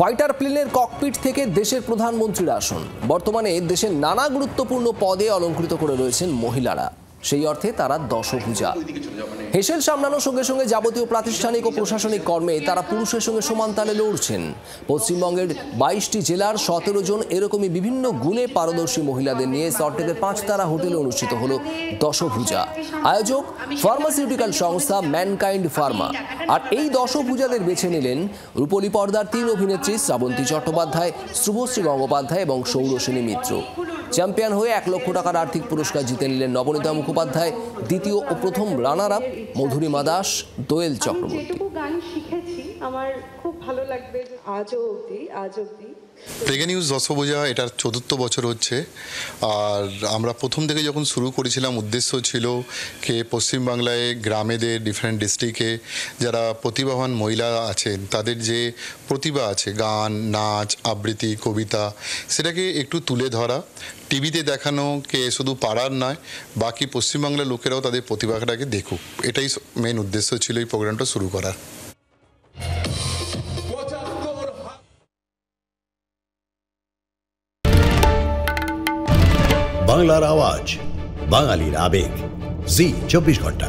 Fighter প্লেনের cocopeat থেকে দেশের প্রধানমন্ত্রীর আসন। বর্তমানে দেশের নানা গুরুত্বপূর্ণ পদে অলংকৃত করে রয়েছেন মহিলারা। সেই অর্থে তারা দশভুজা। হেসেল সামলানোর সঙ্গে সঙ্গে যাবতীয় প্রাতিষ্ঠানিক ও প্রশাসনিক কর্মে তারা পুরুষের সঙ্গে সমান তালে লড়ছেন। পশ্চিমবঙ্গের 22টি জেলার 17 জন এরকমই বিভিন্ন গুণে পারদর্শী মহিলাদের নিয়ে সল্টলেকের 5 তারা হোটেলে অনুষ্ঠিত হলো দশভুজা। আয়োজক ফার্মাসিউটিক্যাল সংস্থা ম্যানকাইন্ড ফার্মা। আর এই দশভুজাদের বেছে নিলেন রূপলী পর্দার 3 অভিনেত্রী শ্রাবন্তী চট্টোপাধ্যায়, শুভশ্রী গঙ্গোপাধ্যায় এবং সৌরসেনী মিত্র। চ্যাম্পিয়ন হয়ে 1 লক্ষ টাকার আর্থিক পুরস্কার জিতে নিলেন নবনীতা মুখোপাধ্যায়, দ্বিতীয় ও প্রথম রানার আপ মধুরিমা দাস, দোয়েল চক্রবর্তী। গান শিখেছি, আমার খুব ভালো লাগবে আজও অবধি। প্রেগা নিউজ দশভুজা এটার 4র্থ বছর হচ্ছে। আর আমরা প্রথম থেকে যখন শুরু করেছিলাম উদ্দেশ্য ছিল যে পশ্চিমবাংলায় গ্রামেদের ডিফারেন্ট ডিস্ট্রিক্টে যারা প্রতিভাবান মহিলা আছেন তাদের যে প্রতিভা আছে, গান, নাচ, আবৃত্তি, কবিতা, সেটাকে একটু তুলে ধরা, টিভিতে দেখানো, কে শুধু পাড়ার নয় বাকি পশ্চিমবাংলার লোকেরাও তাদের প্রতিভাটাকে দেখুক। এটাই মেন উদ্দেশ্য ছিল এই প্রোগ্রামটা শুরু করার। বাংলার আওয়াজ, বাঙালির আবেগ, জি 24 ঘন্টা।